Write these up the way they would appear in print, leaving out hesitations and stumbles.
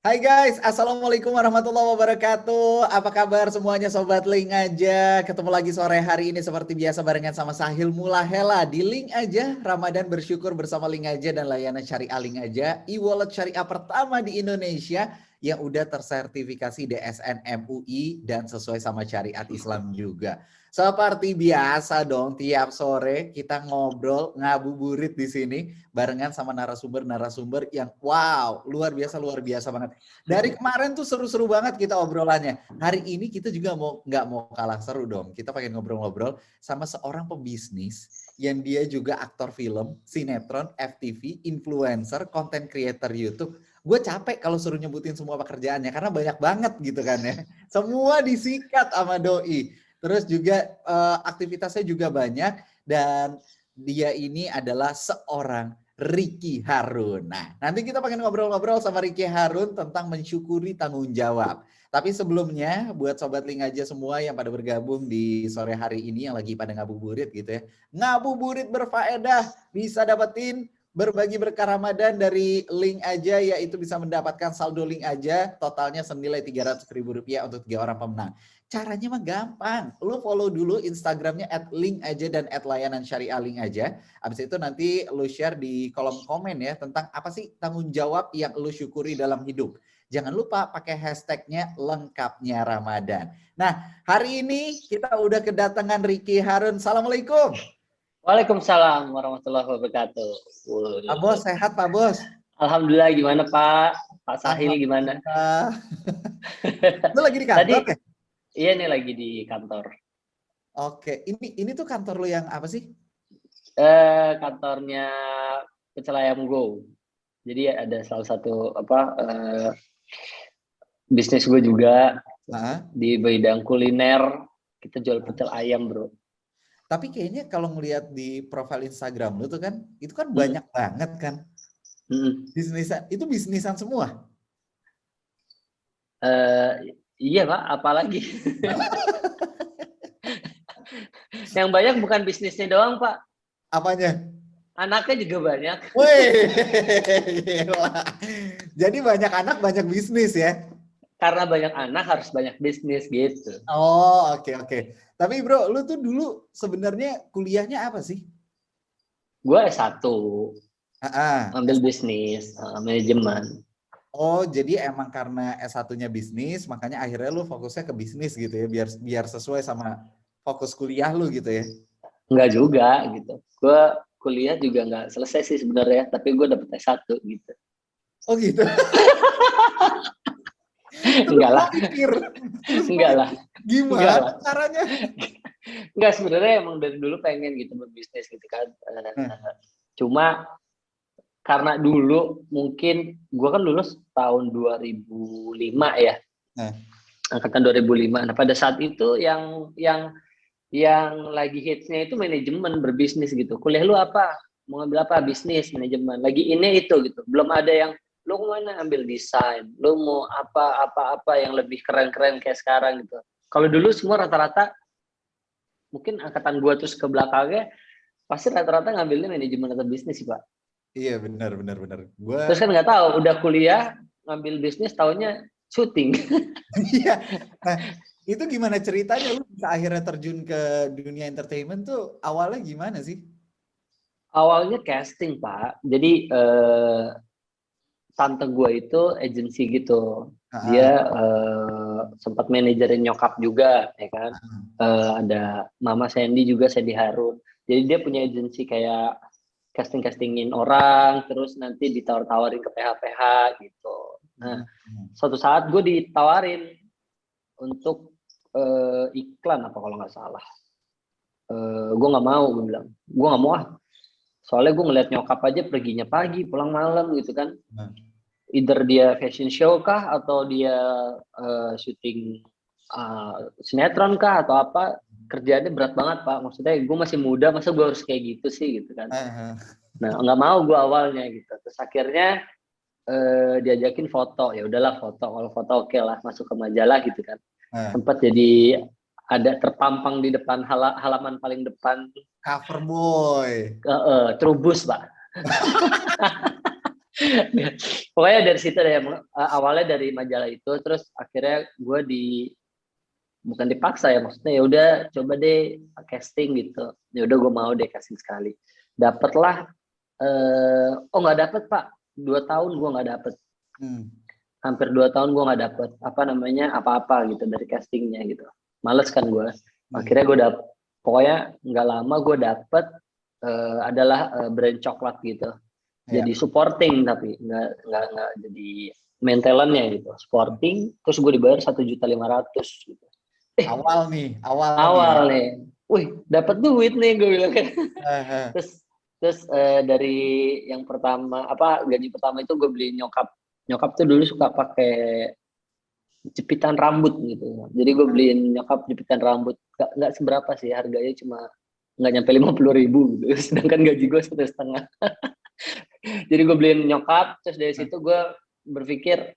Hai guys, Assalamualaikum warahmatullahi wabarakatuh. Apa kabar semuanya Sobat Link aja? Ketemu lagi sore hari ini seperti biasa barengan sama Sahil Mulahela di Link aja. Ramadan bersyukur bersama Link aja dan layanan syariah Link aja. E-wallet syariah pertama di Indonesia yang udah tersertifikasi DSN MUI dan sesuai sama syariat Islam juga. Seperti biasa dong, tiap sore kita ngobrol ngabuburit di sini barengan sama narasumber-narasumber yang wow, luar biasa banget. Dari kemarin tuh seru-seru banget kita obrolannya. Hari ini kita juga nggak mau kalah seru dong. Kita pengen ngobrol-ngobrol sama seorang pebisnis yang dia juga aktor film, sinetron, FTV, influencer, content creator YouTube. Gue capek kalau suruh nyebutin semua pekerjaannya karena banyak banget gitu kan ya. Semua disikat sama doi. Terus juga aktivitasnya juga banyak dan dia ini adalah seorang Ricky Harun. Nah, nanti kita pengen ngobrol-ngobrol sama Ricky Harun tentang mensyukuri tanggung jawab. Tapi sebelumnya, buat Sobat Link aja semua yang pada bergabung di sore hari ini, yang lagi pada ngabuburit gitu ya. Ngabuburit berfaedah, bisa dapetin berbagi berkah Ramadan dari Link aja, yaitu bisa mendapatkan saldo Link aja, totalnya senilai Rp300.000 untuk 3 orang pemenang. Caranya mah gampang, lu follow dulu Instagramnya @linkaja dan @layanansyariah_link_aja. Habis itu nanti lu share di kolom komen ya tentang apa sih tanggung jawab yang lu syukuri dalam hidup. Jangan lupa pakai hashtagnya lengkapnya Ramadan. Nah, hari ini kita udah kedatangan Ricky Harun. Assalamualaikum. Waalaikumsalam warahmatullahi wabarakatuh. Pak Bos, sehat Pak Bos? Alhamdulillah, gimana Pak? Pak Sahil gimana? Alhamdulillah. Lu lagi di Tadi kantor ya? iya nih lagi di kantor. Oke, ini tuh kantor lu yang apa sih? Kantornya Pecel Ayam Go. Jadi ada salah satu bisnis gue juga di bidang kuliner. Kita jual pecel ayam, bro. Tapi kayaknya kalau ngelihat di profil Instagram lu tuh kan, itu kan banyak banget kan. Bisnisan, itu bisnisan semua? Iya Pak, apalagi. Yang banyak bukan bisnisnya doang Pak. Apanya? Anaknya juga banyak. Wih, jadi banyak anak banyak bisnis ya? Karena banyak anak harus banyak bisnis gitu. Oh, oke. Tapi bro, lu tuh dulu sebenarnya kuliahnya apa sih? Gue S1, ambil S1. bisnis, manajemen. Oh, jadi emang karena S1-nya bisnis, makanya akhirnya lu fokusnya ke bisnis gitu ya, biar sesuai sama fokus kuliah lu gitu ya? Enggak juga gitu. Gue kuliah juga nggak selesai sih sebenarnya, tapi gue dapet S1 gitu. Oh gitu? Enggak lah. Enggak lah. Gimana caranya? Enggak, sebenarnya emang dari dulu pengen gitu berbisnis gitu kan. Cuma karena dulu mungkin gue kan lulus tahun 2005 ya. Angkatan 2005. Nah, pada saat itu yang lagi hitsnya itu manajemen berbisnis gitu. Kuliah lu apa? Mau ngambil apa? Bisnis, manajemen. Lagi ini itu gitu. Belum ada yang lu kemana ambil desain, lu mau apa yang lebih keren-keren kayak sekarang gitu. Kalau dulu semua rata-rata mungkin angkatan gua terus ke belakangnya pasti rata-rata ngambilnya manajemen atau bisnis sih Pak. Iya benar. Terus kan nggak tahu udah kuliah ngambil bisnis taunya syuting. Iya. Nah, itu gimana ceritanya lu bisa akhirnya terjun ke dunia entertainment tuh awalnya gimana sih? Awalnya casting Pak. Jadi tante gue itu agensi gitu. Dia sempat manajerin nyokap juga, ya kan. Ada Mama Sandy juga, Sandy Harun. Jadi dia punya agensi kayak casting-castingin orang, terus nanti ditawar-tawarin ke PH-PH gitu. Nah, suatu saat gue ditawarin untuk iklan apa kalau nggak salah. Gue nggak mau, gue bilang. Gue nggak mau ah. Soalnya gue ngeliat nyokap aja perginya pagi, pulang malam gitu kan. Either dia fashion show kah, atau dia syuting sinetron kah, atau apa. Kerjaannya berat banget Pak. Maksudnya gue masih muda, masa gue harus kayak gitu sih gitu kan. Nah nggak mau gue awalnya gitu. Terus akhirnya diajakin foto. Ya udahlah foto. Kalau foto oke lah, masuk ke majalah gitu kan. Sempat jadi ada terpampang di depan halaman paling depan. Cover boy. Trubus Pak. Pokoknya dari situ deh, awalnya dari majalah itu, terus akhirnya gue bukan dipaksa ya, maksudnya ya udah coba deh casting gitu. Ya udah gue mau deh casting sekali. Dapatlah, oh nggak dapet Pak, 2 tahun gue nggak dapet. Hampir 2 tahun gue nggak dapet apa-apa gitu dari castingnya gitu. Males kan gue. Akhirnya gue dapet, pokoknya nggak lama gue dapet adalah brand coklat gitu. Jadi supporting, tapi nggak jadi main talentnya gitu. Supporting, terus gue dibayar 1.500.000 gitu. Awal Awal nih. Wih, dapat duit nih gue bilang kan. Terus dari yang pertama, gaji pertama itu gue beli nyokap. Nyokap tuh dulu suka pakai jepitan rambut gitu. Jadi gue beliin nyokap jepitan rambut. Nggak seberapa sih, harganya cuma nggak nyampe 50.000 gitu. Sedangkan gaji gue 1,5. Jadi gue beliin nyokap, terus dari situ gue berpikir,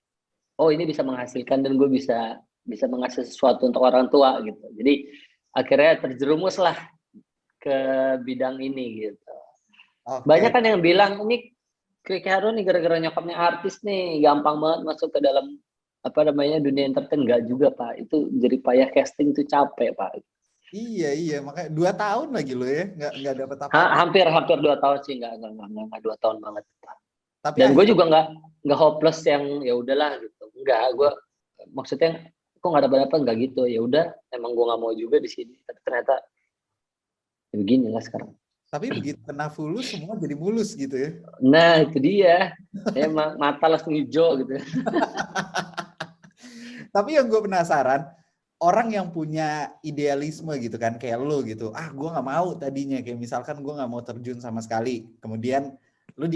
oh ini bisa menghasilkan dan gue bisa menghasilkan sesuatu untuk orang tua gitu. Jadi akhirnya terjerumus lah ke bidang ini gitu. Banyak kan yang bilang ini Kiki Harun nih gara-gara nyokapnya artis nih gampang banget masuk ke dalam dunia entertain. Enggak juga Pak, itu jadi payah casting tuh capek Pak. Iya makanya 2 tahun lagi lo ya nggak dapat apa-apa. Hampir 2 tahun sih, nggak 2 tahun banget. Tapi Dan gue juga nggak hopeless yang ya udahlah gitu. Enggak, gue maksudnya kok nggak dapat nggak gitu. Ya udah, emang gue nggak mau juga di sini. Tapi ternyata ya begini lah sekarang. Tapi begitu kena fulus semua jadi mulus gitu ya. Nah itu dia, emang mata langsung hijau gitu. Tapi yang gue penasaran, orang yang punya idealisme gitu kan, kayak lo gitu, gue nggak mau tadinya, kayak misalkan gue nggak mau terjun sama sekali, kemudian lo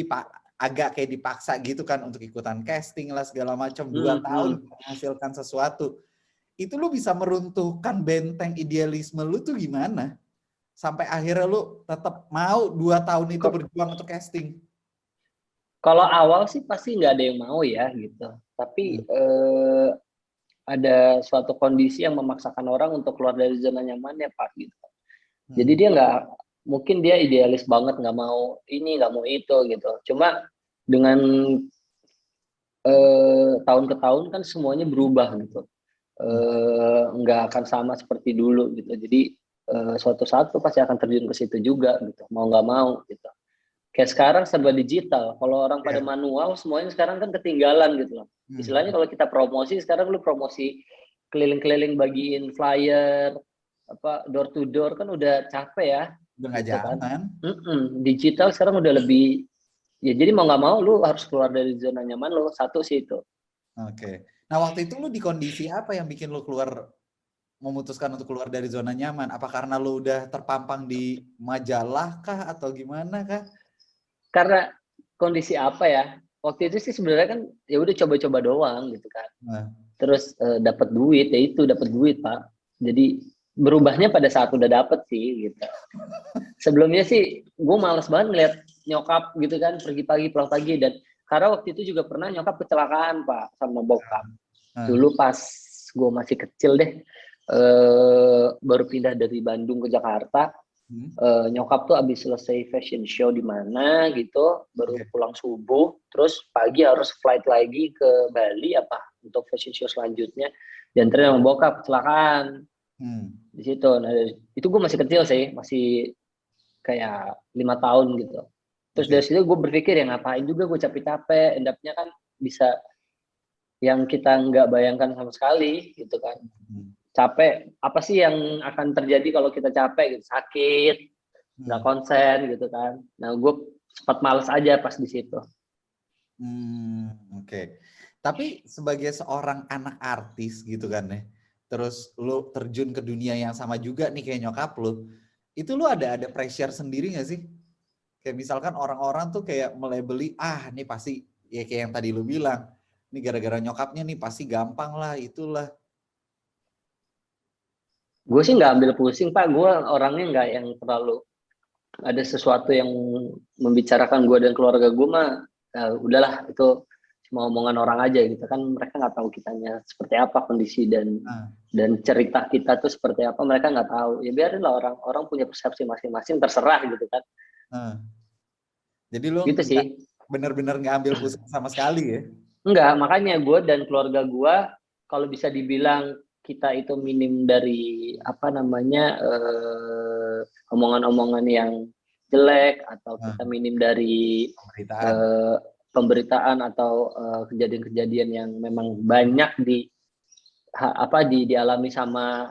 agak kayak dipaksa gitu kan untuk ikutan casting lah segala macam, 2 tahun menghasilkan sesuatu, itu lo bisa meruntuhkan benteng idealisme lo tuh gimana? Sampai akhirnya lo tetap mau 2 tahun itu berjuang untuk casting. Kalau awal sih pasti nggak ada yang mau ya gitu, tapi ada suatu kondisi yang memaksakan orang untuk keluar dari zona nyamannya Pak gitu. Jadi dia mungkin dia idealis banget, nggak mau ini, nggak mau itu gitu. Cuma dengan tahun ke tahun kan semuanya berubah gitu. Nggak akan sama seperti dulu gitu. Jadi suatu saat tuh pasti akan terjun ke situ juga gitu. Mau nggak mau gitu. Kayak sekarang serba digital. Kalau orang pada manual, semuanya sekarang kan ketinggalan gitu loh. Istilahnya kalau kita promosi, sekarang lu promosi keliling-keliling bagiin flyer, door to door kan udah capek ya. Udah nggak gitu zaman. Kan. Digital sekarang udah lebih, ya jadi mau nggak mau lu harus keluar dari zona nyaman lu, satu sih itu. Oke. Nah waktu itu lu di kondisi apa yang bikin lu memutuskan untuk keluar dari zona nyaman? Apa karena lu udah terpampang di majalah kah atau gimana kah? Karena kondisi apa ya? Waktu itu sih sebenarnya kan ya udah coba-coba doang gitu kan. Terus dapat duit, ya itu dapat duit Pak. Jadi berubahnya pada saat udah dapet sih gitu. Sebelumnya sih gue males banget ngeliat nyokap gitu kan pergi pagi pulang pagi, dan karena waktu itu juga pernah nyokap kecelakaan Pak sama bokap. Dulu pas gue masih kecil deh, baru pindah dari Bandung ke Jakarta. Nyokap tuh abis selesai fashion show di mana gitu, baru pulang subuh, terus pagi harus flight lagi ke Bali untuk fashion show selanjutnya, dan ternyata bokap kecelakaan di situ. Nah itu gue masih kecil sih, masih kayak 5 tahun gitu. Terus dari situ gue berpikir ya ngapain juga gue capek-capek, endapnya kan bisa yang kita nggak bayangkan sama sekali gitu kan. Capek, apa sih yang akan terjadi kalau kita capek gitu, sakit, nggak konsen gitu kan. Nah gue sempat males aja pas di situ. Oke. Tapi sebagai seorang anak artis gitu kan ya, terus lu terjun ke dunia yang sama juga nih kayak nyokap lu, itu lu ada pressure sendiri nggak sih? Kayak misalkan orang-orang tuh kayak melabeli, ini pasti ya kayak yang tadi lu bilang, ini gara-gara nyokapnya nih pasti gampang lah, itulah. Gue sih nggak ambil pusing Pak, gue orangnya nggak yang terlalu ada sesuatu yang membicarakan gue dan keluarga gue mah, udahlah itu cuma omongan orang aja gitu kan, mereka nggak tahu kitanya seperti apa kondisi dan cerita kita tuh seperti apa, mereka nggak tahu. Ya biarin lah, orang punya persepsi masing-masing, terserah gitu kan. Jadi lu gitu sih. bener-bener nggak ambil pusing sama sekali ya? Enggak, makanya gue dan keluarga gue kalau bisa dibilang kita itu minim dari apa namanya omongan-omongan yang jelek atau kita minim dari Pemberitaan. pemberitaan atau kejadian-kejadian yang memang banyak dialami sama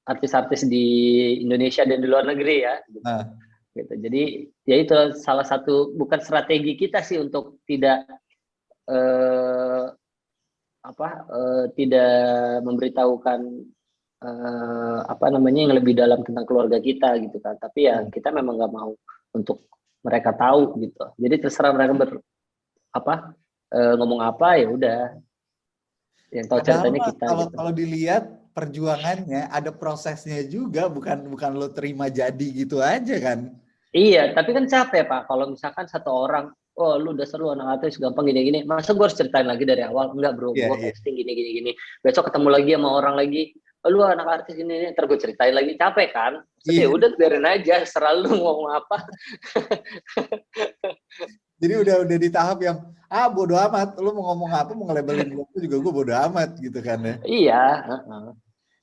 artis-artis di Indonesia dan di luar negeri ya. Gitu. Jadi ya itu salah satu bukan strategi kita sih untuk tidak tidak memberitahukan apa namanya yang lebih dalam tentang keluarga kita gitu kan. Tapi ya kita memang nggak mau untuk mereka tahu gitu. Jadi terserah mereka ngomong apa ya udah. Yang tahu ceritanya kita. Kalau dilihat perjuangannya ada prosesnya juga, bukan lo terima jadi gitu aja kan? Iya, tapi kan capek Pak. Kalau misalkan satu orang, oh lu udah seru anak artis gampang gini-gini, masa gue harus ceritain lagi dari awal? Enggak bro, gue casting gini-gini. Besok ketemu lagi sama orang lagi, oh, lu anak artis ini, ntar gue ceritain lagi. Capek kan? Ya udah biarin aja, selalu ngomong apa. Jadi udah di tahap yang bodo amat, lu mau ngomong apa, mau nge-labelin gue juga gue bodo amat gitu kan ya. Iya,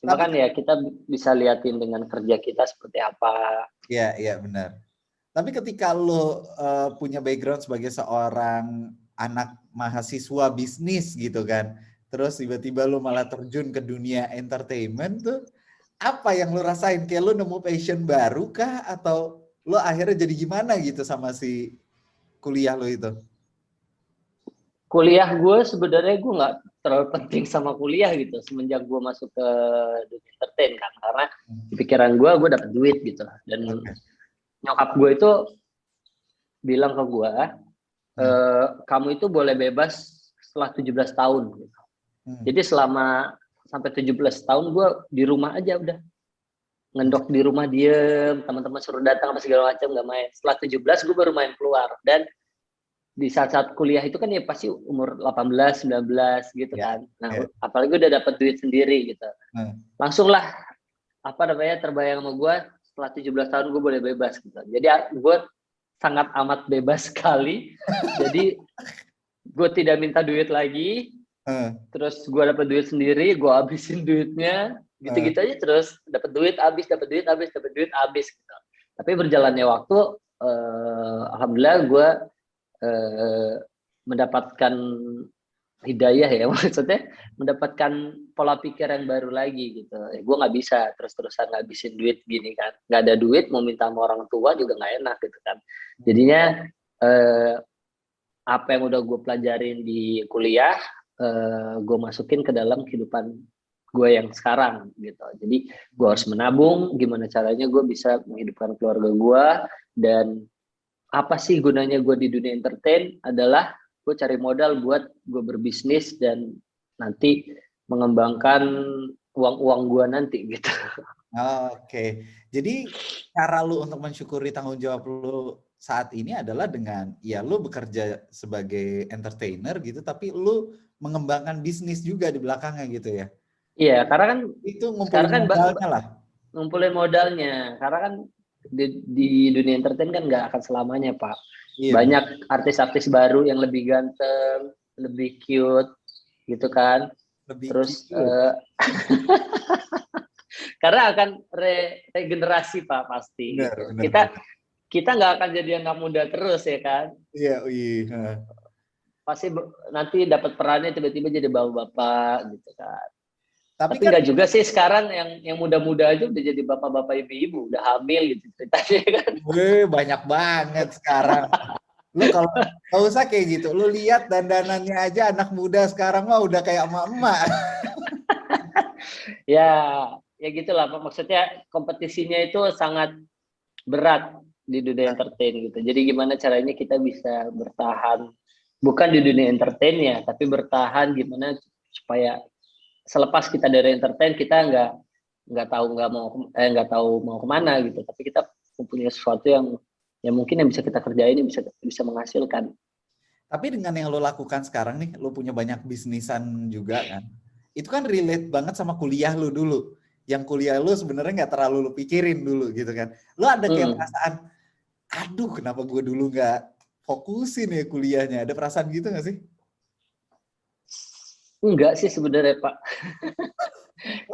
cuma kan ya kita bisa liatin dengan kerja kita seperti apa. Iya benar. Tapi ketika lu punya background sebagai seorang anak mahasiswa bisnis gitu kan, terus tiba-tiba lu malah terjun ke dunia entertainment tuh, apa yang lu rasain? Kayak lu nemu passion baru kah? Atau lu akhirnya jadi gimana gitu sama si kuliah lu itu? Kuliah gue sebenarnya gue nggak terlalu penting sama kuliah gitu semenjak gue masuk ke dunia entertain kan, karena di pikiran gue dapet duit gitu dan nyokap gue itu bilang ke gue kamu itu boleh bebas setelah 17 tahun gitu. Jadi selama sampai 17 tahun gue di rumah aja udah ngendok di rumah diem, teman-teman suruh datang apa segala macam nggak main. Setelah 17 gue baru main keluar. Dan di saat-saat kuliah itu kan ya pasti umur 18, 19 gitu kan. Nah, apalagi udah dapat duit sendiri gitu. Langsung lah terbayang sama gue setelah 17 tahun gue boleh bebas gitu. Jadi gue sangat amat bebas sekali. Jadi gue tidak minta duit lagi. Terus gue dapat duit sendiri, gue habisin duitnya. Gitu-gitu aja terus dapat duit habis gitu. Tapi berjalannya waktu alhamdulillah gue mendapatkan hidayah ya, maksudnya mendapatkan pola pikir yang baru lagi gitu. Gue nggak bisa terus-terusan ngabisin duit gini kan, nggak ada duit mau minta sama orang tua juga nggak enak gitu kan. Jadinya apa yang udah gue pelajarin di kuliah gue masukin ke dalam kehidupan gue yang sekarang gitu. Jadi gue harus menabung, gimana caranya gue bisa menghidupkan keluarga gue, dan apa sih gunanya gue di dunia entertain adalah gue cari modal buat gue berbisnis dan nanti mengembangkan uang gue nanti gitu. Oke, jadi cara lu untuk mensyukuri tanggung jawab lu saat ini adalah dengan ya lu bekerja sebagai entertainer gitu, tapi lu mengembangkan bisnis juga di belakangnya gitu ya? Iya, karena kan itu ngumpulin modalnya lah. Ngumpulin modalnya, karena kan di dunia entertain kan nggak akan selamanya Pak. Iya, banyak artis-artis baru yang lebih ganteng, lebih cute, gitu kan. Terus karena akan regenerasi Pak pasti. Benar. Kita nggak akan jadi anak muda terus ya kan. Iya. Pasti nanti dapat perannya tiba-tiba jadi bapak-bapak gitu kan. Tapi kan nggak juga sih, sekarang yang muda-muda aja udah jadi bapak-bapak ibu-ibu, udah hamil gitu ceritanya kan. Banyak banget sekarang. Lu kalau nggak usah kayak gitu, lu lihat dandanannya aja anak muda sekarang mah udah kayak emak-emak. ya gitulah, maksudnya kompetisinya itu sangat berat di dunia entertain gitu. Jadi gimana caranya kita bisa bertahan, bukan di dunia entertain ya, tapi bertahan gimana supaya selepas kita dari entertain kita nggak tahu mau kemana gitu, tapi kita mempunyai sesuatu yang mungkin yang bisa kita kerjain, yang bisa menghasilkan. Tapi dengan yang lo lakukan sekarang nih, lo punya banyak bisnisan juga kan, itu kan relate banget sama kuliah lo dulu, yang kuliah lo sebenarnya nggak terlalu lo pikirin dulu gitu kan. Lo ada kayak perasaan, aduh kenapa gue dulu nggak fokusin ya kuliahnya. Ada perasaan gitu nggak sih? Enggak sih sebenarnya Pak.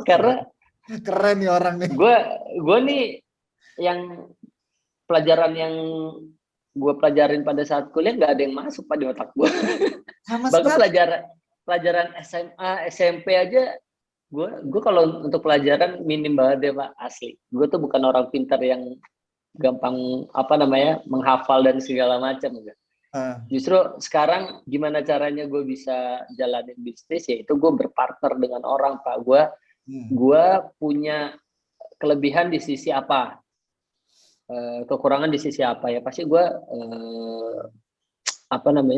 Karena Keren nih orang nih. gue nih yang pelajaran yang gue pelajarin pada saat kuliah nggak ada yang masuk pada otak gue. Sama Bahkan sekali. pelajaran SMA, SMP aja gue kalau untuk pelajaran minim banget deh Pak, asli. Gue tuh bukan orang pintar yang gampang menghafal dan segala macam enggak. Justru sekarang gimana caranya gue bisa jalanin bisnis, yaitu gue berpartner dengan orang Pak. Gue punya kelebihan di sisi apa, kekurangan di sisi apa, ya pasti gue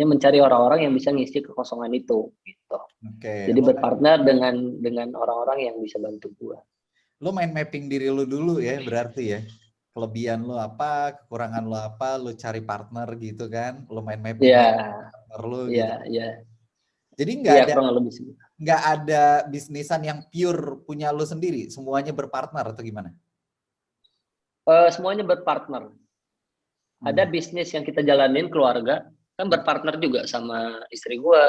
mencari orang-orang yang bisa ngisi kekosongan itu gitu. Jadi berpartner dengan orang-orang yang bisa bantu gue. Lo main mapping diri lo dulu ya, berarti ya. Kelebihan lo apa, kekurangan lo apa, lo cari partner gitu kan. Lo main mapping partner lo gitu. Jadi nggak ada bisnisan yang pure punya lo sendiri, semuanya berpartner atau gimana? Semuanya berpartner. Ada bisnis yang kita jalanin keluarga, kan berpartner juga sama istri gue,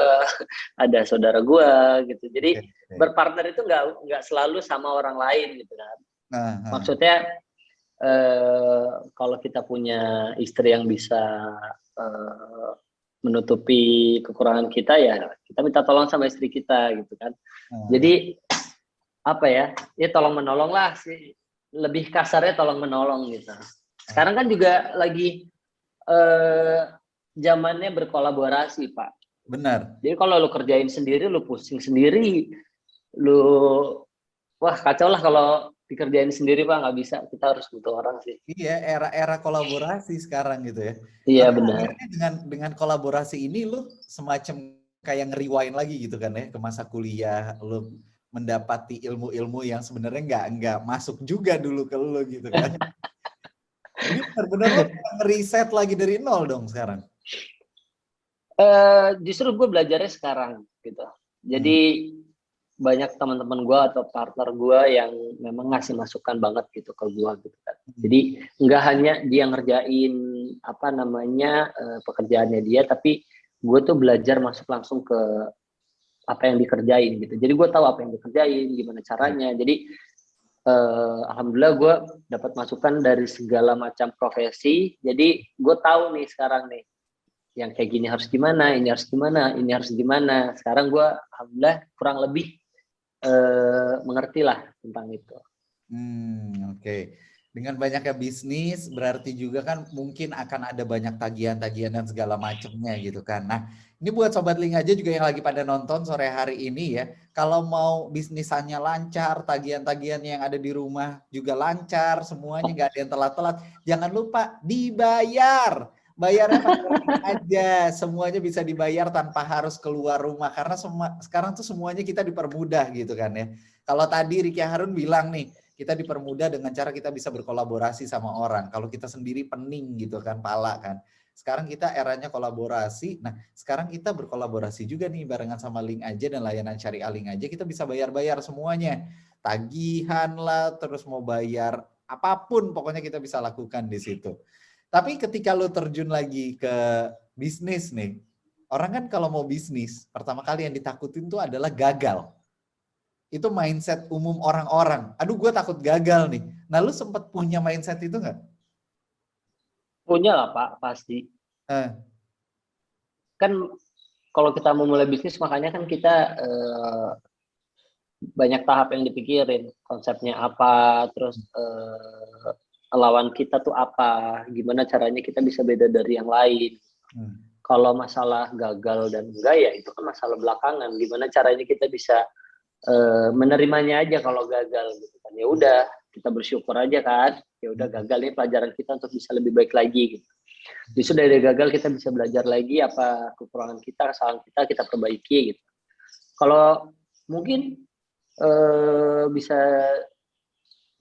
ada saudara gue gitu. Jadi berpartner itu nggak selalu sama orang lain gitu kan. Maksudnya kalau kita punya istri yang bisa menutupi kekurangan kita, ya kita minta tolong sama istri kita gitu kan. Jadi ya tolong menolong lah sih, lebih kasarnya tolong menolong gitu. Sekarang kan juga lagi zamannya berkolaborasi Pak. Benar. Jadi kalau lu kerjain sendiri, lu pusing sendiri, wah kacau lah kalau dikerjain sendiri Pak, nggak bisa. Kita harus butuh orang sih. Iya, era kolaborasi sekarang gitu ya. Iya tapi benar. Akhirnya dengan kolaborasi ini lu semacam kayak ngeriwain lagi gitu kan ya ke masa kuliah, lu mendapati ilmu-ilmu yang sebenarnya nggak masuk juga dulu ke lu gitu kan. Jadi benar-benar lo ngeriset lagi dari nol dong sekarang. Justru gue belajarnya sekarang gitu. Jadi banyak teman-teman gue atau partner gue yang memang ngasih masukan banget gitu ke gue gitu kan. Jadi nggak hanya dia ngerjain pekerjaannya dia, tapi gue tuh belajar masuk langsung ke apa yang dikerjain gitu. Jadi gue tahu apa yang dikerjain, gimana caranya. Jadi alhamdulillah gue dapat masukan dari segala macam profesi. Jadi gue tahu nih sekarang nih yang kayak gini harus gimana, ini harus gimana, ini harus gimana. Sekarang gue alhamdulillah kurang lebih mengerti lah tentang itu. Oke. Dengan banyaknya bisnis berarti juga kan mungkin akan ada banyak tagihan-tagihan dan segala macamnya gitu kan. Nah, ini buat Sobat Link aja juga yang lagi pada nonton sore hari ini ya. Kalau mau bisnisannya lancar, tagihan-tagihan yang ada di rumah juga lancar, semuanya nggak ada yang telat-telat. Jangan lupa dibayar. Bayarnya pakai aja, semuanya bisa dibayar tanpa harus keluar rumah. Karena sekarang tuh semuanya kita dipermudah gitu kan ya. Kalau tadi Ricky Harun bilang nih, kita dipermudah dengan cara kita bisa berkolaborasi sama orang. Kalau kita sendiri pening gitu kan, pala kan. Sekarang kita eranya kolaborasi. Nah, sekarang kita berkolaborasi juga nih barengan sama Link aja dan layanan Syariah Link aja. Kita bisa bayar-bayar semuanya. Tagihan lah, terus mau bayar apapun, pokoknya kita bisa lakukan di situ. Tapi ketika lo terjun lagi ke bisnis nih, orang kan kalau mau bisnis, pertama kali yang ditakutin tuh adalah gagal. Itu mindset umum orang-orang. Aduh, gue takut gagal nih. Nah, lu sempat punya mindset itu nggak? Punya lah Pak, pasti. Kan kalau kita mau mulai bisnis, makanya kan kita banyak tahap yang dipikirin. Konsepnya apa, terus lawan kita tuh apa, gimana caranya kita bisa beda dari yang lain. Kalau masalah gagal dan enggak, ya itu kan masalah belakangan. Gimana caranya kita bisa menerimanya aja kalau gagal gitu kan. Ya udah, kita bersyukur aja kan. Ya udah, gagal ini pelajaran kita untuk bisa lebih baik lagi gitu. Justru dari gagal kita bisa belajar lagi apa kekurangan kita, kesalahan kita perbaiki gitu. Kalau mungkin bisa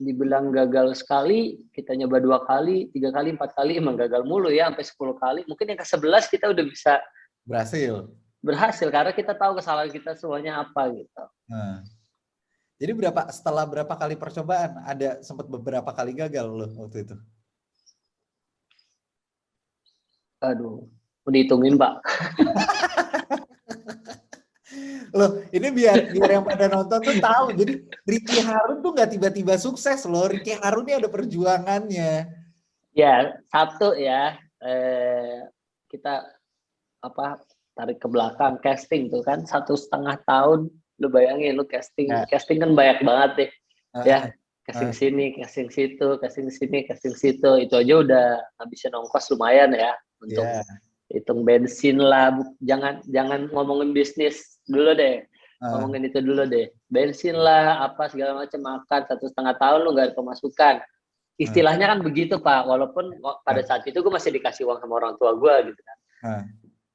dibilang gagal sekali, kita nyoba 2 kali, 3 kali, 4 kali, emang gagal mulu ya, sampai 10 kali. Mungkin yang ke-11 kita udah bisa berhasil karena kita tahu kesalahan kita semuanya apa gitu. Jadi setelah berapa kali percobaan, ada sempat beberapa kali gagal loh waktu itu? Aduh, Mau dihitungin, Pak. Loh, ini biar yang pada nonton tuh tahu. Jadi Ricky Harun tuh nggak tiba-tiba sukses loh. Ricky Harun ini ada perjuangannya. Ya, satu ya, kita tarik ke belakang casting tuh kan 1,5 tahun. Lu bayangin lu casting kan banyak banget deh. Ya, casting sini, casting situ, casting sini, casting situ. Itu aja udah ngabisin ongkos lumayan ya untuk hitung bensin lah. Jangan ngomongin bisnis dulu deh. Ngomongin itu dulu deh. Bensin lah, apa segala macam, makan 1,5 tahun lu nggak ada pemasukan. Istilahnya kan begitu, Pak. Walaupun pada saat itu gue masih dikasih uang sama orang tua gue gitu kan.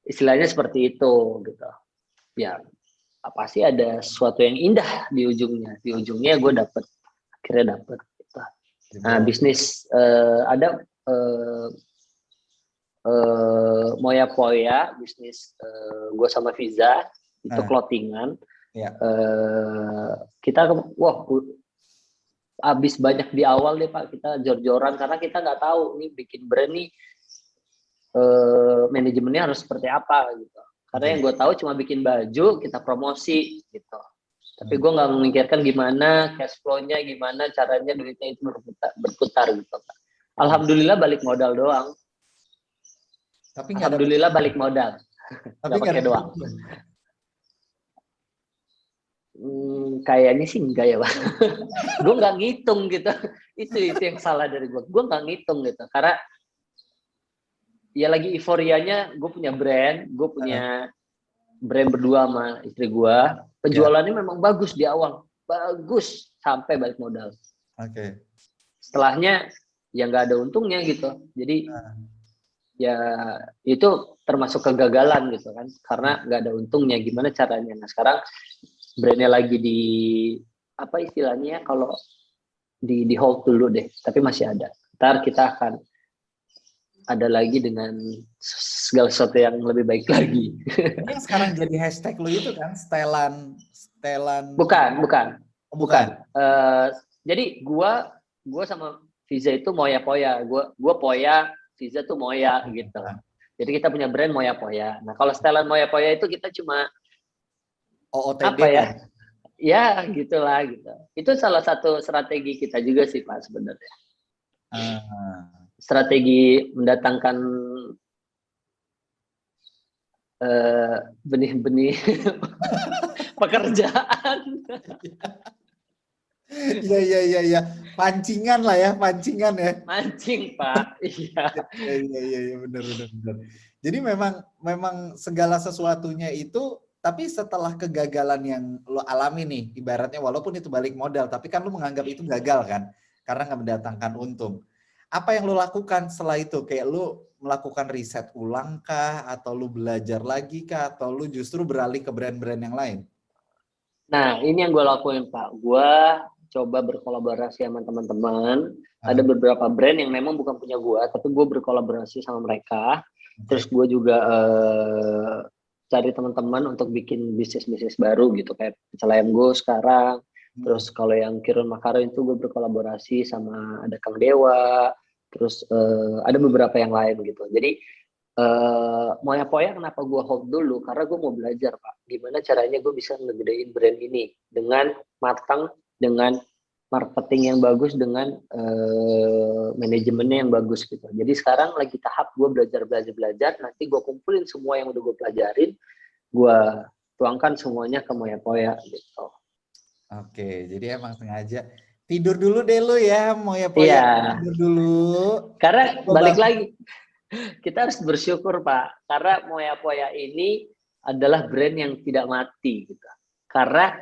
Istilahnya seperti itu gitu. Ya, apa sih ada sesuatu yang indah di ujungnya. Di ujungnya gue akhirnya dapet gitu. Nah, bisnis ada Moya Poya, bisnis gue sama Fiza itu clothingan. Kita habis banyak di awal deh Pak, kita jor-joran karena kita nggak tahu nih bikin brand nih manajemennya harus seperti apa gitu. Karena yang gue tahu cuma bikin baju, kita promosi gitu. Tapi gue nggak memikirkan gimana cash flow-nya, gimana caranya duitnya itu berputar gitu. Alhamdulillah balik modal doang. Tapi alhamdulillah balik modal. Nggak pakai doang. Kayaknya sih enggak ya Pak. Gue nggak ngitung gitu. Itu yang salah dari gue. Gue nggak ngitung gitu. Karena ya lagi euforianya gue punya brand. Gue punya brand berdua sama istri gue. Penjualannya memang bagus di awal. Bagus. Sampai balik modal. Setelahnya ya nggak ada untungnya gitu. Jadi ya itu termasuk kegagalan gitu kan. Karena nggak ada untungnya. Gimana caranya. Nah sekarang brandnya lagi di apa istilahnya kalau di hold dulu deh, tapi masih ada. Ntar kita akan ada lagi dengan segala sesuatu yang lebih baik lagi. Yang sekarang jadi hashtag lu itu kan setelan. Bukan. Jadi gua sama Fiza itu Moya Poya. Gua Poya, Fiza tuh Moya gitu. Jadi kita punya brand Moya Poya. Nah kalau setelan Moya Poya itu kita cuma OOTD apa ya? Ya, gitulah gitu. Itu salah satu strategi kita juga sih Pak sebenarnya. Strategi mendatangkan benih-benih pekerjaan. Iya. Pancingan lah ya, pancingan ya. Mancing Pak. Iya. Iya, benar. Jadi memang segala sesuatunya itu. Tapi setelah kegagalan yang lo alami nih, ibaratnya walaupun itu balik modal, tapi kan lo menganggap itu gagal kan, karena nggak mendatangkan untung. Apa yang lo lakukan setelah itu? Kayak lo melakukan riset ulang kah, atau lo belajar lagi kah, atau lo justru beralih ke brand-brand yang lain? Nah, ini yang gue lakuin Pak. Gue coba berkolaborasi sama teman-teman. Ada beberapa brand yang memang bukan punya gue, tapi gue berkolaborasi sama mereka. Terus gue juga cari teman-teman untuk bikin bisnis baru gitu kayak pecel ayam gue sekarang. Terus kalau yang Kirun Makaron itu gue berkolaborasi sama ada Kang Dewa. Terus ada beberapa yang lain gitu. Jadi Moya Poya kenapa gue hold dulu? Karena gue mau belajar Pak. Gimana caranya gue bisa ngegedein brand ini dengan matang, dengan marketing yang bagus, dengan manajemennya yang bagus gitu. Jadi sekarang lagi tahap gue belajar. Nanti gue kumpulin semua yang udah gue pelajarin, gue tuangkan semuanya ke Moya Poya gitu. Oke, jadi emang sengaja tidur dulu deh lu ya, Moya Poya. Iya. Tidur dulu. Karena balik lagi, kita harus bersyukur Pak. Karena Moya Poya ini adalah brand yang tidak mati gitu. Karena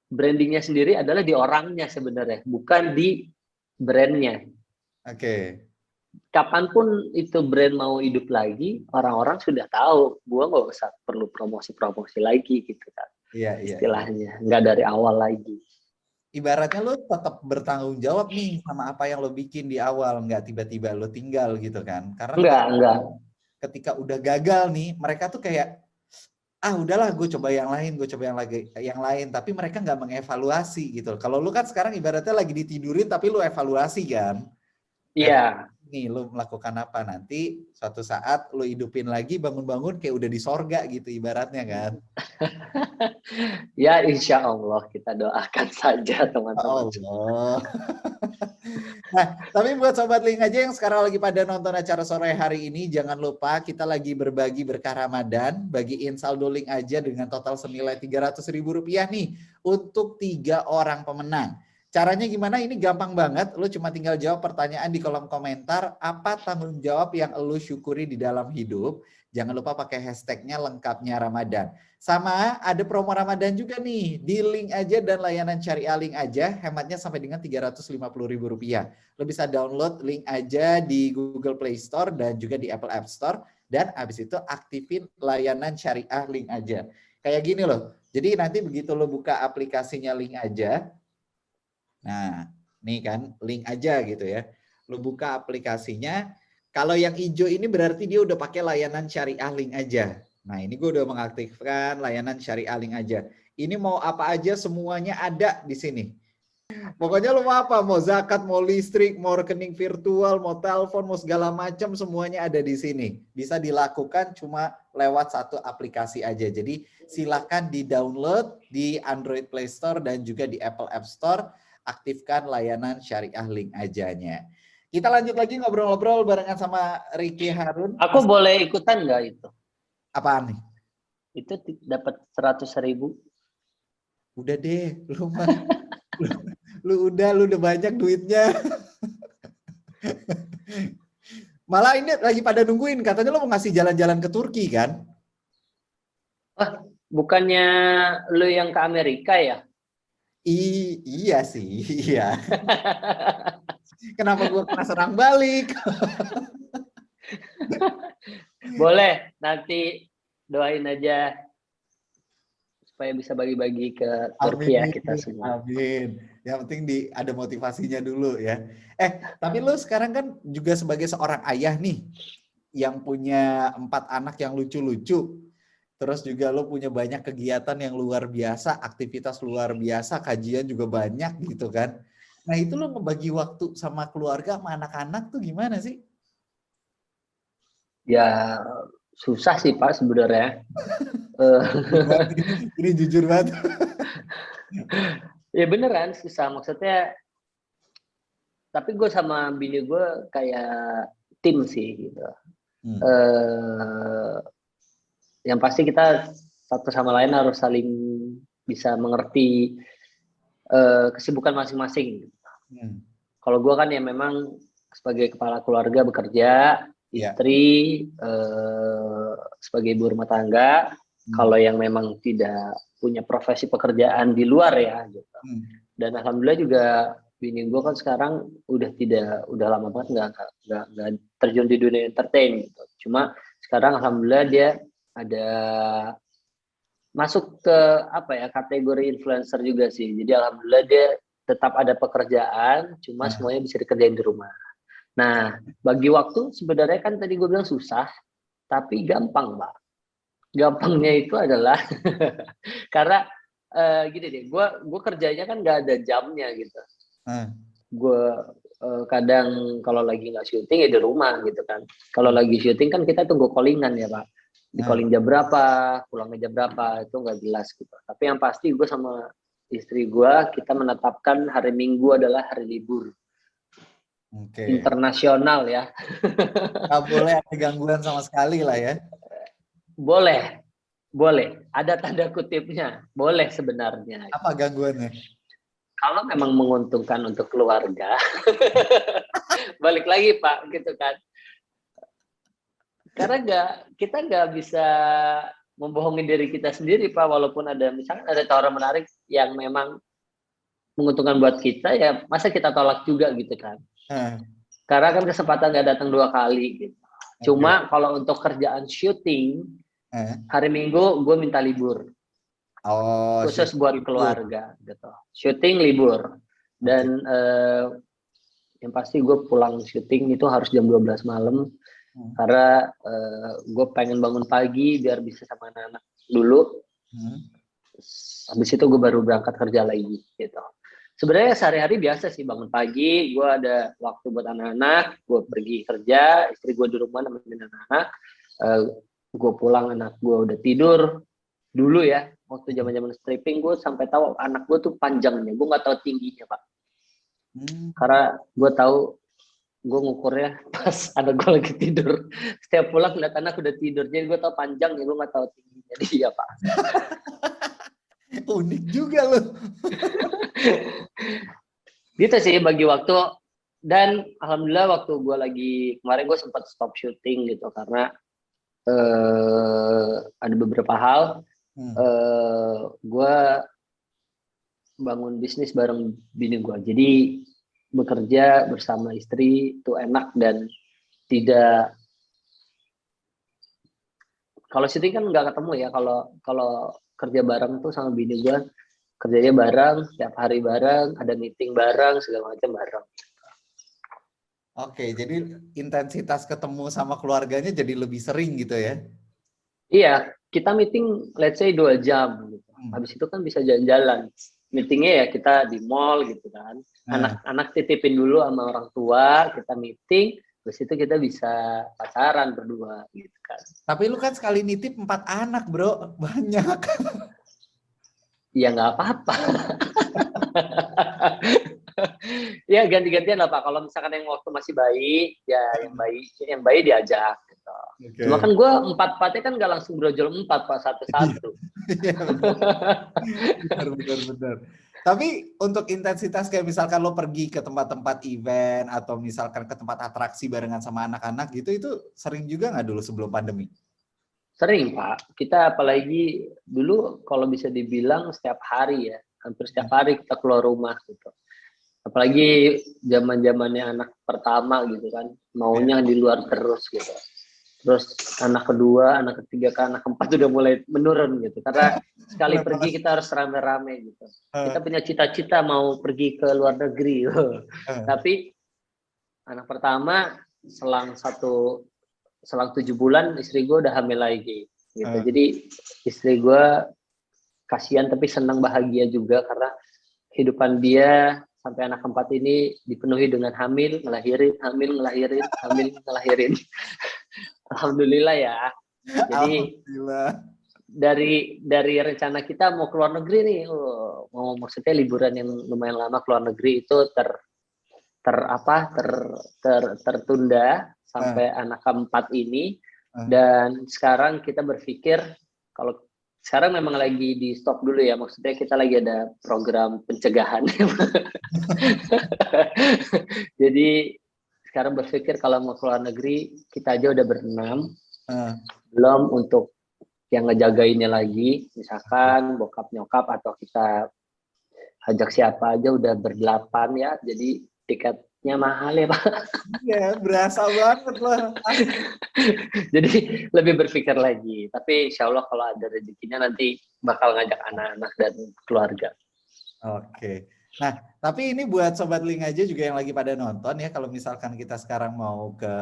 brandingnya sendiri adalah di orangnya sebenarnya, bukan di brandnya. Kapanpun itu brand mau hidup lagi, orang-orang sudah tahu. Gua nggak usah perlu promosi lagi gitu kan. Istilahnya nggak dari awal lagi. Ibaratnya lo tetap bertanggung jawab nih sama apa yang lo bikin di awal, nggak tiba-tiba lo tinggal gitu kan? Karena ketika udah gagal nih, mereka tuh kayak udahlah gue coba yang lain, tapi mereka nggak mengevaluasi gitu. Kalau lu kan sekarang ibaratnya lagi ditidurin tapi lu evaluasi kan? Iya. nih lu melakukan apa, nanti suatu saat lu hidupin lagi, bangun-bangun kayak udah di sorga gitu ibaratnya kan. Ya insya Allah kita doakan saja Ya teman-teman. Allah. Nah, tapi buat Sobat Link aja yang sekarang lagi pada nonton acara sore hari ini, jangan lupa kita lagi berbagi berkah Ramadan, bagiin saldo Link aja dengan total senilai Rp300.000 nih untuk 3 orang pemenang. Caranya gimana? Ini gampang banget, lu cuma tinggal jawab pertanyaan di kolom komentar, apa tanggung jawab yang lu syukuri di dalam hidup. Jangan lupa pakai hashtagnya lengkapnya Ramadan. Sama ada promo Ramadan juga nih, di Link aja dan layanan Syariah Link aja, hematnya sampai dengan Rp350.000. Lo bisa download Link aja di Google Play Store dan juga di Apple App Store. Dan habis itu aktifin layanan Syariah Link aja. Kayak gini loh, jadi nanti begitu lo buka aplikasinya Link aja, nah nih kan Link aja gitu ya, lo buka aplikasinya, kalau yang hijau ini berarti dia udah pakai layanan Syariah Link aja. Nah ini gue udah mengaktifkan layanan Syariah Link aja. Ini mau apa aja semuanya ada di sini. Pokoknya lo mau apa, mau zakat, mau listrik, mau rekening virtual, mau telepon, mau segala macam, semuanya ada di sini. Bisa dilakukan cuma lewat satu aplikasi aja. Jadi silakan di-download di Android Play Store dan juga di Apple App Store. Aktifkan layanan Syariah Link ajanya. Kita lanjut lagi ngobrol-ngobrol barengan sama Ricky Harun. Aku boleh ikutan nggak itu? Apaan nih? Itu dapat 100.000. Udah deh, lu udah banyak duitnya. Malah ini lagi pada nungguin, katanya lo mau ngasih jalan-jalan ke Turki kan? Wah, bukannya lu yang ke Amerika ya? Iya sih, iya. Kenapa gue kena serang balik? Boleh, nanti doain aja supaya bisa bagi-bagi ke Turki ya kita semua. Amin. Yang penting ada motivasinya dulu ya. Tapi lo sekarang kan juga sebagai seorang ayah nih, yang punya 4 anak yang lucu-lucu. Terus juga lo punya banyak kegiatan yang luar biasa, aktivitas luar biasa, kajian juga banyak gitu kan. Nah itu lo ngebagi waktu sama keluarga, sama anak-anak tuh gimana sih? Ya susah sih Pak sebenarnya. Ini jujur banget. Ya beneran susah, maksudnya. Tapi gue sama bini gue kayak tim sih gitu. Yang pasti kita satu sama lain harus saling bisa mengerti kesibukan masing-masing. Kalau gue kan ya memang sebagai kepala keluarga bekerja, istri sebagai ibu rumah tangga. Kalau yang memang tidak punya profesi pekerjaan di luar ya gitu. Dan alhamdulillah juga bini gue kan sekarang udah lama banget nggak terjun di dunia entertain gitu. Cuma sekarang alhamdulillah dia ada masuk ke kategori influencer juga sih. Jadi alhamdulillah dia tetap ada pekerjaan, cuma semuanya bisa dikerjain di rumah. Nah, bagi waktu sebenarnya kan tadi gue bilang susah, tapi gampang, Pak. Gampangnya itu adalah karena gini deh, gue kerjanya kan nggak ada jamnya gitu. Gue kadang kalau lagi nggak syuting ya di rumah gitu kan. Kalau lagi syuting kan kita tunggu callingan ya Pak. Di calling jam berapa, pulangnya jam berapa, itu nggak jelas gitu. Tapi yang pasti gue sama istri gue, kita menetapkan hari Minggu adalah hari libur. Internasional ya. Nggak boleh ada gangguan sama sekali lah ya. Boleh. Ada tanda kutipnya. Boleh sebenarnya. Apa gangguannya? Kalau memang menguntungkan untuk keluarga, balik lagi Pak, gitu kan. Karena kita nggak bisa membohongi diri kita sendiri Pak, walaupun misalkan ada tawaran menarik yang memang menguntungkan buat kita, ya masa kita tolak juga gitu kan. Karena kan kesempatan nggak datang 2 kali gitu. Cuma kalau untuk kerjaan syuting, hari Minggu gue minta libur. Khusus buat keluarga gitu. Syuting libur. Dan yang pasti gue pulang syuting itu harus jam 12 malam. Karena gue pengen bangun pagi biar bisa sama anak-anak dulu. Habis itu gue baru berangkat kerja lagi gitu. Sebenarnya sehari-hari biasa sih, bangun pagi, gue ada waktu buat anak-anak, gue pergi kerja, istri gue di rumah nemenin anak-anak, gue pulang anak gue udah tidur. Dulu ya, waktu zaman-zaman stripping gue sampai tahu anak gue tuh panjangnya, gue nggak tahu tingginya Pak, karena gue tahu gue ngukurnya pas anak gue lagi tidur. Setiap pulang lihat anak udah tidur, jadi gue tahu panjangnya, gue nggak tahu tingginya dia Pak. Unik juga loh. Gitu sih bagi waktu. Dan alhamdulillah waktu gue lagi kemarin gue sempat stop syuting gitu karena ada beberapa hal. Gue bangun bisnis bareng bini gue, jadi bekerja bersama istri itu enak dan tidak, kalau syuting kan nggak ketemu ya, kalau kerja bareng tuh sama bini gue, kerjanya bareng, setiap hari bareng, ada meeting bareng, segala macam bareng. Oke, jadi intensitas ketemu sama keluarganya jadi lebih sering gitu ya? Iya, kita meeting let's say 2 jam gitu. Habis itu kan bisa jalan-jalan. Meetingnya ya kita di mall gitu kan. Anak-anak titipin dulu sama orang tua, kita meeting, terus itu kita bisa pacaran berdua gitu kan. Tapi lu kan sekali nitip 4 anak bro, banyak. Ya nggak apa-apa. Ya ganti-gantian lah Pak. Kalau misalkan yang waktu masih bayi, ya yang bayi diajak. Gitu. Okay. Cuma kan gue 4-4-nya kan nggak langsung brojol 4 Pak, satu-satu. Iya benar. Tapi untuk intensitas kayak misalkan lo pergi ke tempat-tempat event atau misalkan ke tempat atraksi barengan sama anak-anak gitu, itu sering juga nggak dulu sebelum pandemi? Sering Pak. Kita apalagi dulu kalau bisa dibilang setiap hari ya, hampir setiap hari kita keluar rumah gitu. Apalagi zaman-zamannya anak pertama gitu kan, maunya di luar terus gitu. Terus anak kedua, anak ketiga, anak keempat udah mulai menurun gitu. Karena sekali pergi kita harus rame-rame gitu. Kita punya cita-cita mau pergi ke luar negeri. Tapi anak pertama selang 7 bulan istri gue udah hamil lagi gitu. Jadi istri gue kasihan tapi senang bahagia juga karena kehidupan dia sampai anak keempat ini dipenuhi dengan hamil, ngelahirin, hamil, ngelahirin, hamil, ngelahirin. Alhamdulillah ya. Jadi dari rencana kita mau keluar negeri nih, mau maksudnya liburan yang lumayan lama keluar negeri itu tertunda sampai anak keempat ini. Dan sekarang kita berpikir kalau sekarang memang lagi di stop dulu ya, maksudnya kita lagi ada program pencegahan. Jadi sekarang berpikir kalau mau keluar negeri kita aja udah berenam, belum untuk yang ngejagainnya lagi, misalkan bokap nyokap atau kita ajak siapa aja udah berdelapan ya, jadi tiketnya mahal ya Pak. Iya, berasa banget loh. Jadi lebih berpikir lagi, tapi insya Allah kalau ada rezekinya nanti bakal ngajak anak-anak dan keluarga. Oke. Nah, tapi ini buat Sobat Link aja juga yang lagi pada nonton ya, kalau misalkan kita sekarang mau ke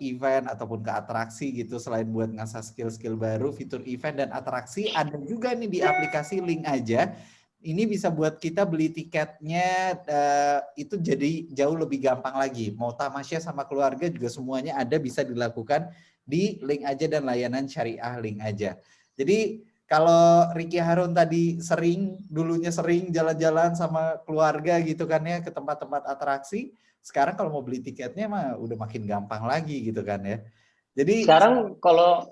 event ataupun ke atraksi gitu, selain buat ngasah skill-skill baru, fitur event dan atraksi, ada juga nih di aplikasi Link aja. Ini bisa buat kita beli tiketnya itu jadi jauh lebih gampang lagi. Mau tamasya sama keluarga juga semuanya ada, bisa dilakukan di Link aja dan layanan syariah Link aja. Jadi kalau Ricky Harun tadi dulunya sering jalan-jalan sama keluarga gitu kan ya ke tempat-tempat atraksi, sekarang kalau mau beli tiketnya mah udah makin gampang lagi gitu kan ya. Jadi sekarang kalau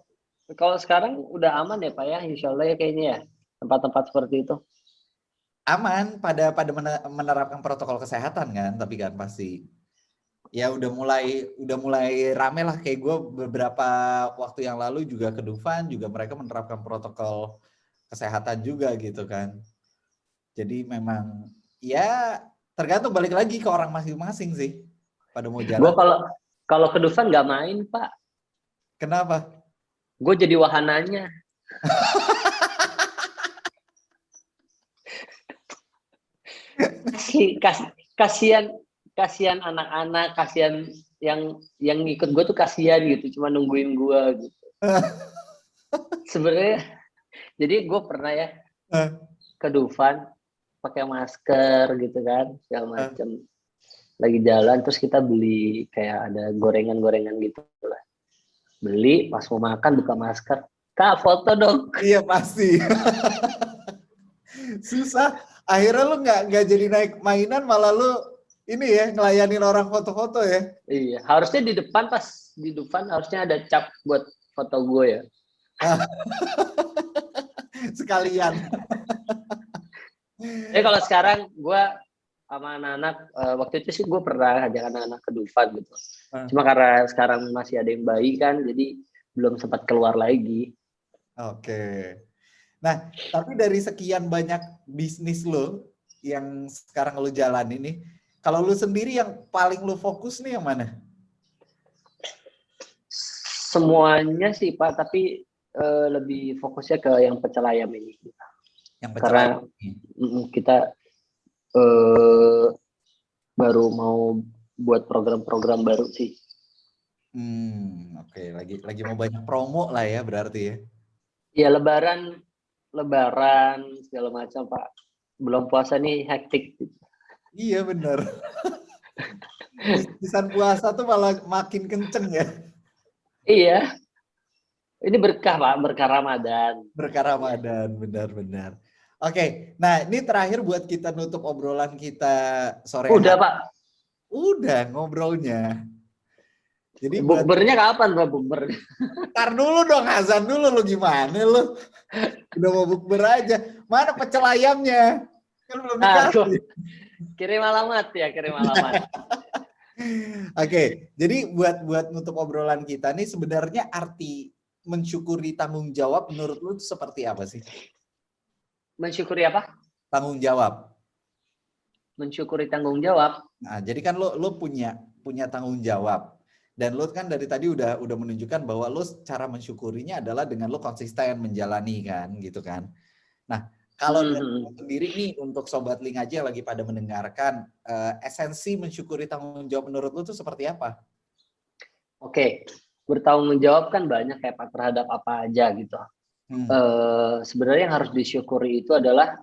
sekarang udah aman ya Pak ya, insya Allah ya kayaknya ya tempat-tempat seperti itu. Aman, pada menerapkan protokol kesehatan kan, tapi kan pasti ya udah mulai rame lah. Kayak gue beberapa waktu yang lalu juga ke Dufan juga mereka menerapkan protokol kesehatan juga gitu kan. Jadi memang ya tergantung, balik lagi ke orang masing-masing sih pada mau jalan. Gue kalau ke Dufan nggak main Pak. Kenapa? Gue jadi wahananya. Kasihan anak-anak, kasihan yang ikut gue tuh kasihan gitu, cuma nungguin gue gitu. Sebenarnya, jadi gue pernah ya ke Dufan, pakai masker gitu kan, segala macam. Lagi jalan terus kita beli kayak ada gorengan-gorengan gitu lah. Beli, pas mau makan buka masker, Kak foto dong. Iya pasti. Susah. Akhirnya lu nggak jadi naik mainan, malah lu ini ya ngelayanin orang foto-foto ya. Iya, harusnya di depan harusnya ada cap buat foto gue ya. Sekalian. Kalau sekarang gue sama anak-anak, waktu itu sih gue pernah ajak anak-anak ke Dufan gitu. Cuma karena sekarang masih ada yang bayi kan, jadi belum sempat keluar lagi. Oke. Nah, tapi dari sekian banyak bisnis lo yang sekarang lo jalan ini, kalau lo sendiri yang paling lo fokus nih yang mana? Semuanya sih Pak, tapi lebih fokusnya ke yang pecel ayam ini. Yang pecel ayam ini. Kita baru mau buat program-program baru sih. Oke. Lagi mau banyak promo lah ya berarti ya. Ya lebaran segala macam Pak. Belum puasa nih hektik. Iya benar. Bisnisan puasa tuh malah makin kenceng ya. Iya. Ini berkah Pak, berkah Ramadan. Berkah Ramadan, benar-benar. Oke, nah ini terakhir buat kita nutup obrolan kita sore hari. Udah Pak. Udah ngobrolnya. Jadi bukbernya kapan Pak bukber? Ntar dulu dong, azan dulu lu gimana lu? Udah mau bukber aja. Mana pecel ayamnya? Kan belum dikasih. Kirim alamat ya, kirim alamat. Oke, jadi buat nutup obrolan kita nih sebenarnya arti mensyukuri tanggung jawab menurut lu itu seperti apa sih? Mensyukuri apa? Tanggung jawab. Mensyukuri tanggung jawab. Nah, jadi kan lu punya tanggung jawab. Dan lu kan dari tadi udah menunjukkan bahwa lu cara mensyukurinya adalah dengan lu konsisten menjalani kan, gitu kan. Nah, kalau sendiri nih untuk Sobat Link aja yang lagi pada mendengarkan, esensi mensyukuri tanggung jawab menurut lu itu seperti apa? Oke, bertanggung jawab kan banyak kayak Pak terhadap apa aja gitu. Sebenarnya yang harus disyukuri itu adalah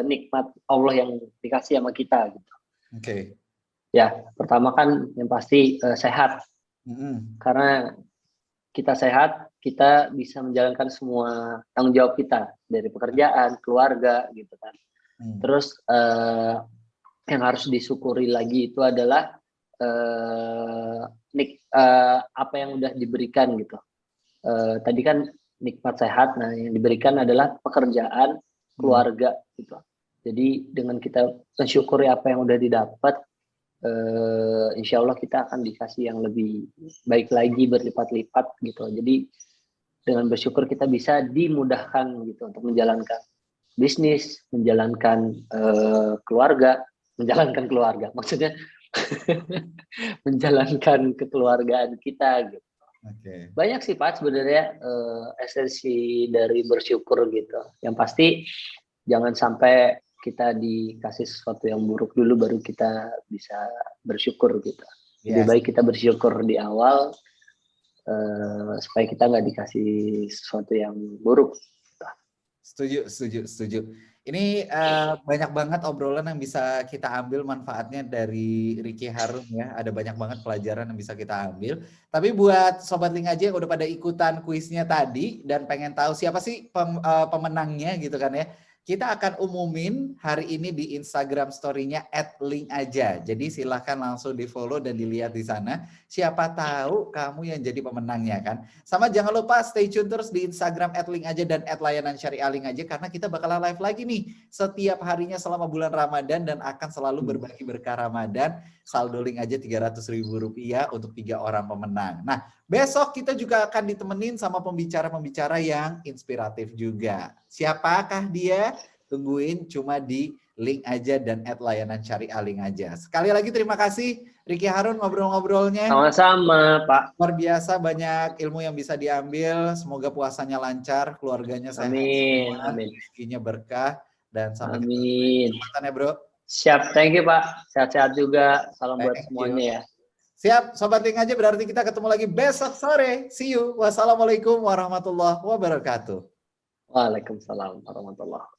nikmat Allah yang dikasih sama kita gitu. Oke. Ya, pertama kan yang pasti sehat. Karena kita sehat, kita bisa menjalankan semua tanggung jawab kita dari pekerjaan, keluarga gitu kan. Terus yang harus disyukuri lagi itu adalah apa yang udah diberikan gitu. Tadi kan nikmat sehat, nah yang diberikan adalah pekerjaan, keluarga gitu. Jadi dengan kita mensyukuri apa yang udah didapat, insya Allah kita akan dikasih yang lebih baik lagi, berlipat-lipat gitu. Jadi dengan bersyukur kita bisa dimudahkan gitu untuk menjalankan bisnis, menjalankan keluarga, maksudnya menjalankan kekeluargaan kita gitu. Banyak sih Pak sebenarnya esensi dari bersyukur gitu. Yang pasti jangan sampai kita dikasih sesuatu yang buruk dulu baru kita bisa bersyukur gitu. Lebih baik kita bersyukur di awal supaya kita nggak dikasih sesuatu yang buruk. Setuju. Ini banyak banget obrolan yang bisa kita ambil manfaatnya dari Ricky Harun ya. Ada banyak banget pelajaran yang bisa kita ambil. Tapi buat Sobat Link aja yang udah pada ikutan kuisnya tadi dan pengen tahu siapa sih pemenangnya gitu kan ya. Kita akan umumin hari ini di Instagram story-nya @linkaja. Jadi silahkan langsung di follow dan dilihat di sana. Siapa tahu kamu yang jadi pemenangnya kan. Sama jangan lupa stay tune terus di Instagram @linkaja dan @layanan_syariah_linkaja karena kita bakalan live lagi nih setiap harinya selama bulan Ramadan dan akan selalu berbagi berkah Ramadan. Saldo Link aja Rp300.000 untuk 3 orang pemenang. Nah, besok kita juga akan ditemenin sama pembicara-pembicara yang inspiratif juga. Siapakah dia? Tungguin cuma di Link aja dan @layanan_syariah_linkaja. Sekali lagi terima kasih Ricky Harun ngobrol-ngobrolnya. Sama-sama Pak. Luar biasa banyak ilmu yang bisa diambil. Semoga puasanya lancar, keluarganya sehat semua, rezekinya berkah dan sampai ketemu ya Bro. Siap, thank you Pak. Sehat-sehat juga. Salam buat semuanya ya. Siap, Sobat Link aja berarti kita ketemu lagi besok sore. See you. Wassalamualaikum warahmatullahi wabarakatuh. Waalaikumsalam warahmatullahi wabarakatuh.